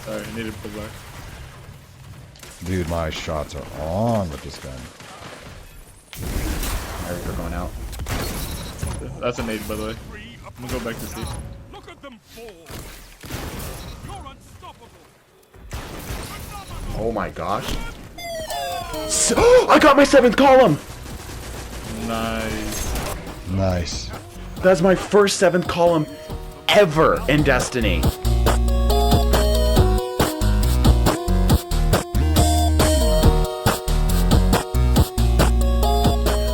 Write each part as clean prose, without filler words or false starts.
Sorry, I needed pull back. Dude, my shots are on with this gun. Alright, we're going out. That's a nade, by the way. I'm gonna go back to C. Look at them fall. You're unstoppable. Oh my gosh. I got my 7th column! Nice. Nice. That's my first 7th column ever in Destiny.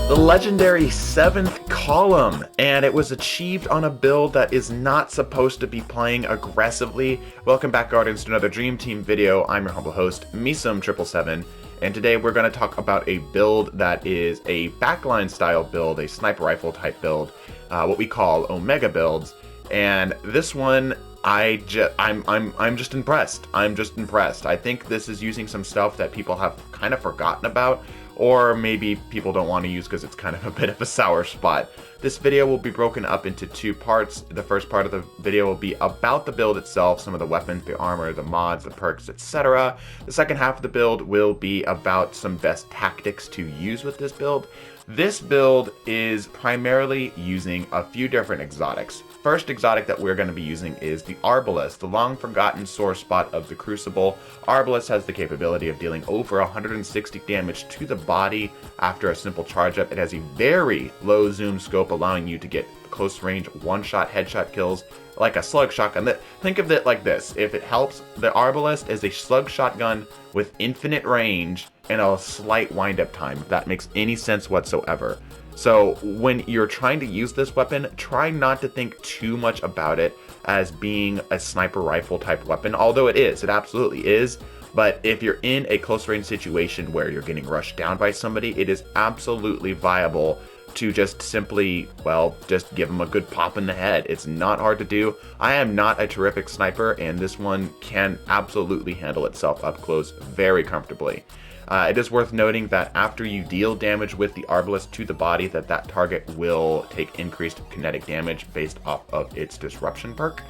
The legendary 7th column, and it was achieved on a build that is not supposed to be playing aggressively. Welcome back, Guardians, to another Dream Team video. I'm your humble host, Misum777, and today we're going to talk about a build that is a backline style build, a sniper rifle type build, what we call Omega builds. And this one, I'm just impressed. I'm just impressed. I think this is using some stuff that people have kind of forgotten about, or maybe people don't want to use because it's kind of a bit of a sour spot. This video will be broken up into two parts. The first part of the video will be about the build itself, some of the weapons, the armor, the mods, the perks, etc. The second half of the build will be about some best tactics to use with this build. This build is primarily using a few different exotics. First exotic that we're going to be using is the Arbalest, the long-forgotten sore spot of the Crucible. Arbalest has the capability of dealing over 160 damage to the body after a simple charge-up. It has a very low zoom scope, allowing you to get close-range one-shot headshot kills like a slug shotgun. Think of it like this. If it helps, the Arbalest is a slug shotgun with infinite range and a slight wind-up time, if that makes any sense whatsoever. So when you're trying to use this weapon, try not to think too much about it as being a sniper rifle type weapon, although it is, it absolutely is. But if you're in a close range situation where you're getting rushed down by somebody, it is absolutely viable to just simply, well, just give them a good pop in the head. It's not hard to do. I am not a terrific sniper, and this one can absolutely handle itself up close very comfortably. It is worth noting that after you deal damage with the Arbalest to the body, that target will take increased kinetic damage based off of its disruption perk,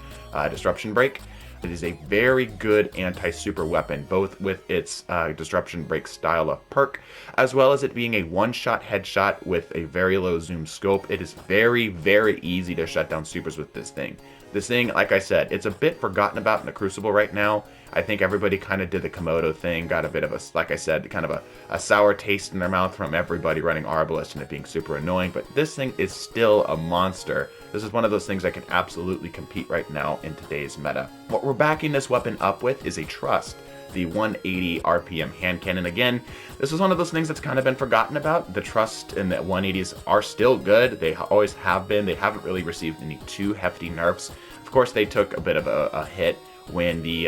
disruption break. It is a very good anti-super weapon, both with its disruption break style of perk, as well as it being a one-shot headshot with a very low zoom scope. It is very, very easy to shut down supers with this thing. This thing, like I said, it's a bit forgotten about in the Crucible right now. I think everybody kind of did the Komodo thing, got a bit of a, like I said, kind of a sour taste in their mouth from everybody running Arbalest and it being super annoying, but this thing is still a monster. This is one of those things that can absolutely compete right now in today's meta. What we're backing this weapon up with is a Trust, the 180 RPM hand cannon. Again, this is one of those things that's kind of been forgotten about. The Trust and the 180s are still good. They always have been. They haven't really received any too hefty nerfs. Of course, they took a bit of a hit when the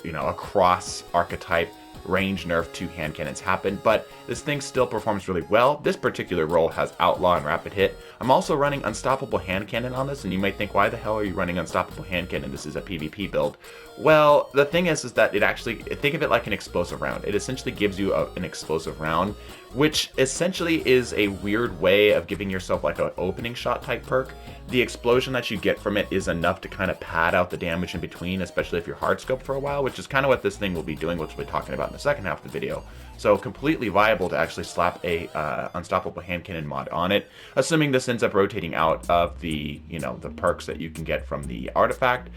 across archetype range nerf to hand cannons happened, but this thing still performs really well. This particular role has outlaw and rapid hit. I'm also running unstoppable hand cannon on this, and you might think, why the hell are you running unstoppable hand cannon? This is a PvP build. Well, the thing is that it actually, think of it like an explosive round. It essentially gives you an explosive round, which essentially is a weird way of giving yourself like an opening shot type perk. The explosion that you get from it is enough to kind of pad out the damage in between, especially if you're hard scope for a while, which is kind of what this thing will be doing, which we'll be talking about in the second half of the video. So completely viable to actually slap a unstoppable hand cannon mod on it, assuming this ends up rotating out of the, the perks that you can get from the artifact.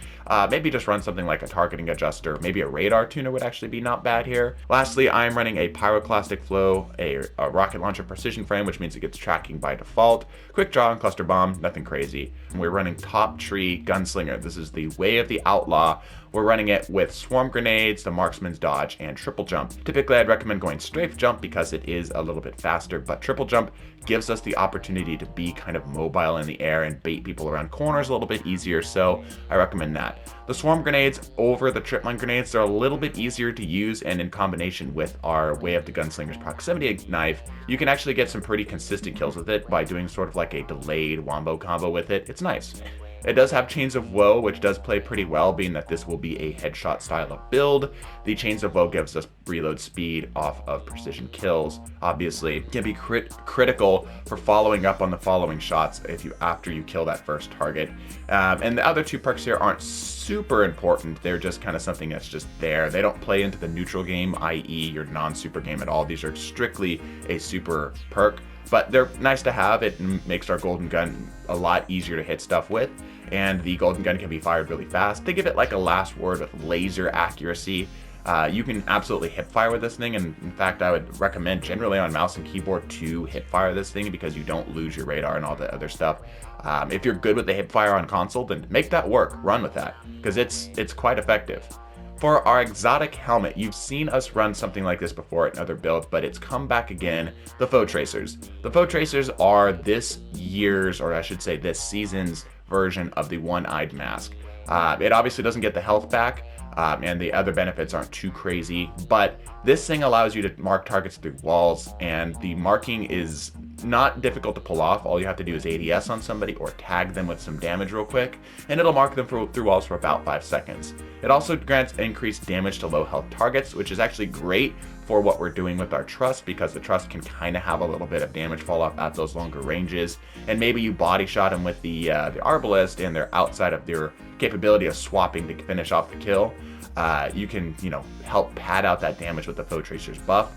Maybe just run something like a targeting adjuster, maybe a radar tuner would actually be not bad here. Lastly, I'm running a pyroclastic flow, a rocket launcher precision frame, which means it gets tracking by default, quick draw and cluster bomb, nothing crazy. And we're running top tree gunslinger. This is the way of the outlaw. We're running it with swarm grenades, the marksman's dodge, and triple jump. Typically, I'd recommend going strafe jump because it is a little bit faster, but triple jump gives us the opportunity to be kind of mobile in the air and bait people around corners a little bit easier, so I recommend that. The swarm grenades over the tripline grenades, they're a little bit easier to use, and in combination with our Way of the Gunslinger's proximity knife, you can actually get some pretty consistent kills with it by doing sort of like a delayed wombo combo with it. It's nice. It does have Chains of Woe, which does play pretty well, being that this will be a headshot style of build. The Chains of Woe gives us reload speed off of precision kills. Obviously, can be critical for following up on the following shots after you kill that first target. And the other two perks here aren't super important. They're just kind of something that's just there. They don't play into the neutral game, i.e. your non-super game at all. These are strictly a super perk, but they're nice to have. It makes our golden gun a lot easier to hit stuff with, and the golden gun can be fired really fast. They give it like a last word with laser accuracy. You can absolutely hip fire with this thing, and in fact I would recommend generally on mouse and keyboard to hip fire this thing because you don't lose your radar and all the other stuff. If you're good with the hip fire on console, then make that work, run with that, because it's quite effective. For our exotic helmet, you've seen us run something like this before in other builds, but it's come back again, the Foe Tracers. The Foe Tracers are this year's, or I should say this season's version of the one-eyed mask. It obviously doesn't get the health back, and the other benefits aren't too crazy, but this thing allows you to mark targets through walls, and the marking is not difficult to pull off. All you have to do is ADS on somebody or tag them with some damage real quick, and it'll mark them through walls for about 5 seconds. It also grants increased damage to low health targets, which is actually great for what we're doing with our Trust, because the Trust can kind of have a little bit of damage fall off at those longer ranges, and maybe you body shot them with the Arbalest and they're outside of their capability of swapping to finish off the kill. You can, help pad out that damage with the Foe Tracer's buff.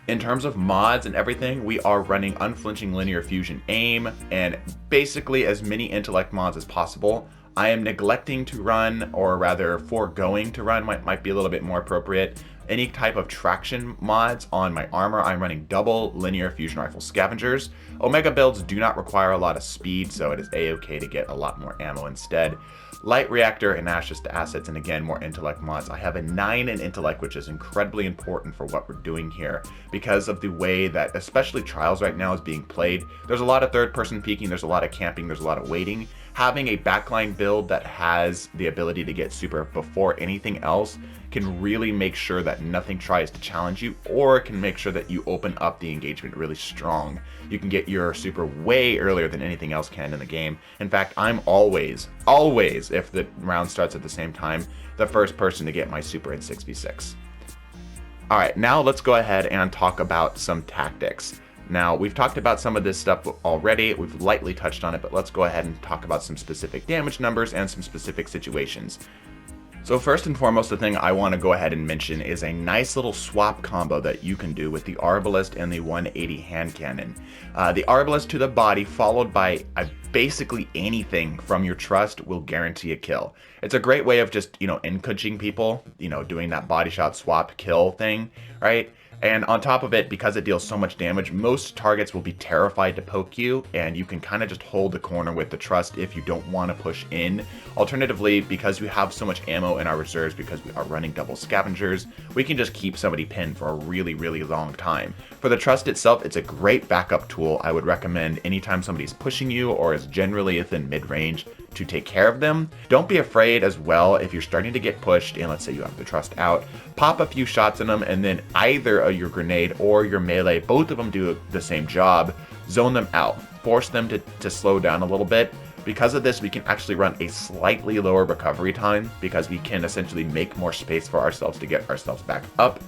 In terms of mods and everything, we are running unflinching linear fusion aim and basically as many intellect mods as possible. I am neglecting to run, or rather foregoing to run, might be a little bit more appropriate, any type of traction mods on my armor. I'm running double linear fusion rifle scavengers. Omega builds do not require a lot of speed, so it is a-okay to get a lot more ammo instead. Light reactor and ashes to assets, and again, more intellect mods. I have a 9 in intellect, which is incredibly important for what we're doing here because of the way that especially Trials right now is being played. There's a lot of third person peeking, there's a lot of camping, there's a lot of waiting. Having a backline build that has the ability to get super before anything else can really make sure that nothing tries to challenge you, or can make sure that you open up the engagement really strong. You can get your super way earlier than anything else can in the game. In fact, I'm always, if the round starts at the same time, the first person to get my super in 6v6. Alright, now let's go ahead and talk about some tactics. Now, we've talked about some of this stuff already, we've lightly touched on it, but let's go ahead and talk about some specific damage numbers and some specific situations. So first and foremost, the thing I want to go ahead and mention is a nice little swap combo that you can do with the Arbalest and the 180 hand cannon. The Arbalest to the body followed by basically anything from your Trust will guarantee a kill. It's a great way of just, encouraging people, doing that body shot swap kill thing, right? And on top of it, because it deals so much damage, most targets will be terrified to poke you, and you can kind of just hold the corner with the Trust if you don't want to push in. Alternatively, because we have so much ammo in our reserves, because we are running double scavengers, we can just keep somebody pinned for a really, really long time. For the Trust itself, it's a great backup tool. I would recommend anytime somebody's pushing you or is generally within mid-range to take care of them. Don't be afraid as well if you're starting to get pushed and let's say you have the Trust out, pop a few shots in them, and then either your grenade or your melee, both of them do the same job, zone them out, force them to slow down a little bit. Because of this, we can actually run a slightly lower recovery time because we can essentially make more space for ourselves to get ourselves back up.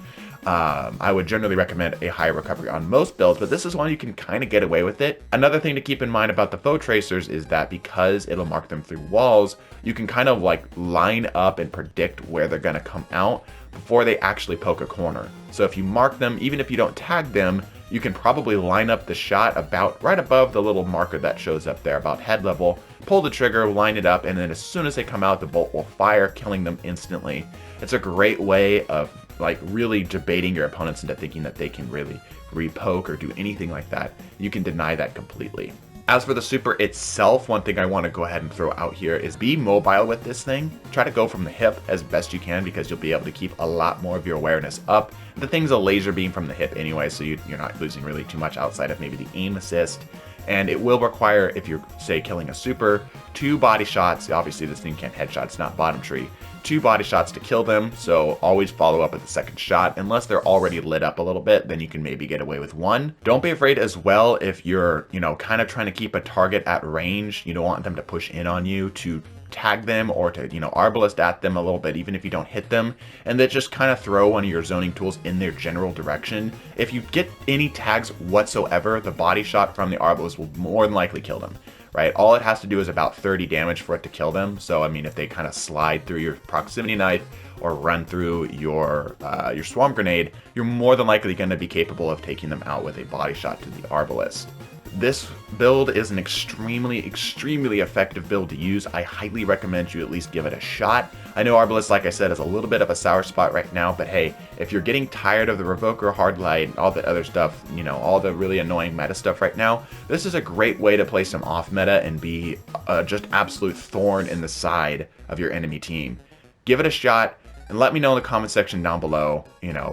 I would generally recommend a high recovery on most builds, but this is one you can kind of get away with it. Another thing to keep in mind about the Foe Tracers is that because it'll mark them through walls, you can kind of like line up and predict where they're going to come out before they actually poke a corner. So if you mark them, even if you don't tag them, you can probably line up the shot about right above the little marker that shows up there, about head level, pull the trigger, line it up, and then as soon as they come out, the bolt will fire, killing them instantly. It's a great way of like really debating your opponents into thinking that they can really repoke or do anything like that. You can deny that completely. As for the super itself, one thing I want to go ahead and throw out here is be mobile with this thing. Try to go from the hip as best you can because you'll be able to keep a lot more of your awareness up. The thing's a laser beam from the hip anyway, so you're not losing really too much outside of maybe the aim assist. and it will require, if you're, say, killing a super, 2 body shots. Obviously, this thing can't headshot, it's not bottom tree. 2 body shots to kill them, so always follow up with the second shot. Unless they're already lit up a little bit, then you can maybe get away with 1. Don't be afraid as well if you're, kind of trying to keep a target at range. You don't want them to push in on you, to tag them or to, Arbalest at them a little bit, even if you don't hit them, and then just kind of throw one of your zoning tools in their general direction. If you get any tags whatsoever, the body shot from the Arbalest will more than likely kill them. Right, all it has to do is about 30 damage for it to kill them. So I mean, if they kind of slide through your proximity knife or run through your swarm grenade, you're more than likely going to be capable of taking them out with a body shot to the Arbalest. This build is an extremely effective build to use. I highly recommend you at least give it a shot. I know Arbalest, like I said, is a little bit of a sour spot right now, but hey, if you're getting tired of the Revoker, Hardlight, all the other stuff, all the really annoying meta stuff right now, this is a great way to play some off meta and be just absolute thorn in the side of your enemy team. Give it a shot. And let me know in the comment section down below,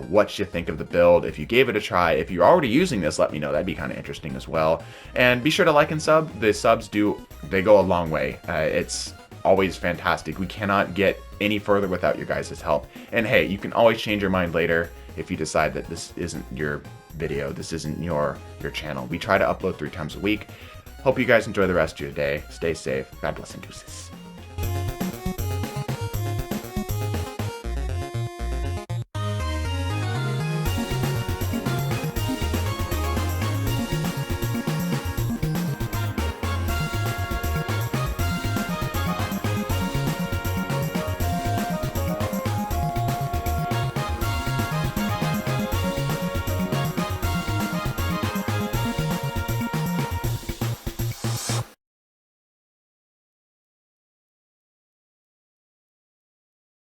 what you think of the build. If you gave it a try, if you're already using this, let me know. That'd be kind of interesting as well. And be sure to like and sub. The subs they go a long way. It's always fantastic. We cannot get any further without your guys' help. And hey, you can always change your mind later if you decide that this isn't your video, this isn't your channel. We try to upload 3 times a week. Hope you guys enjoy the rest of your day. Stay safe. God bless and deuces.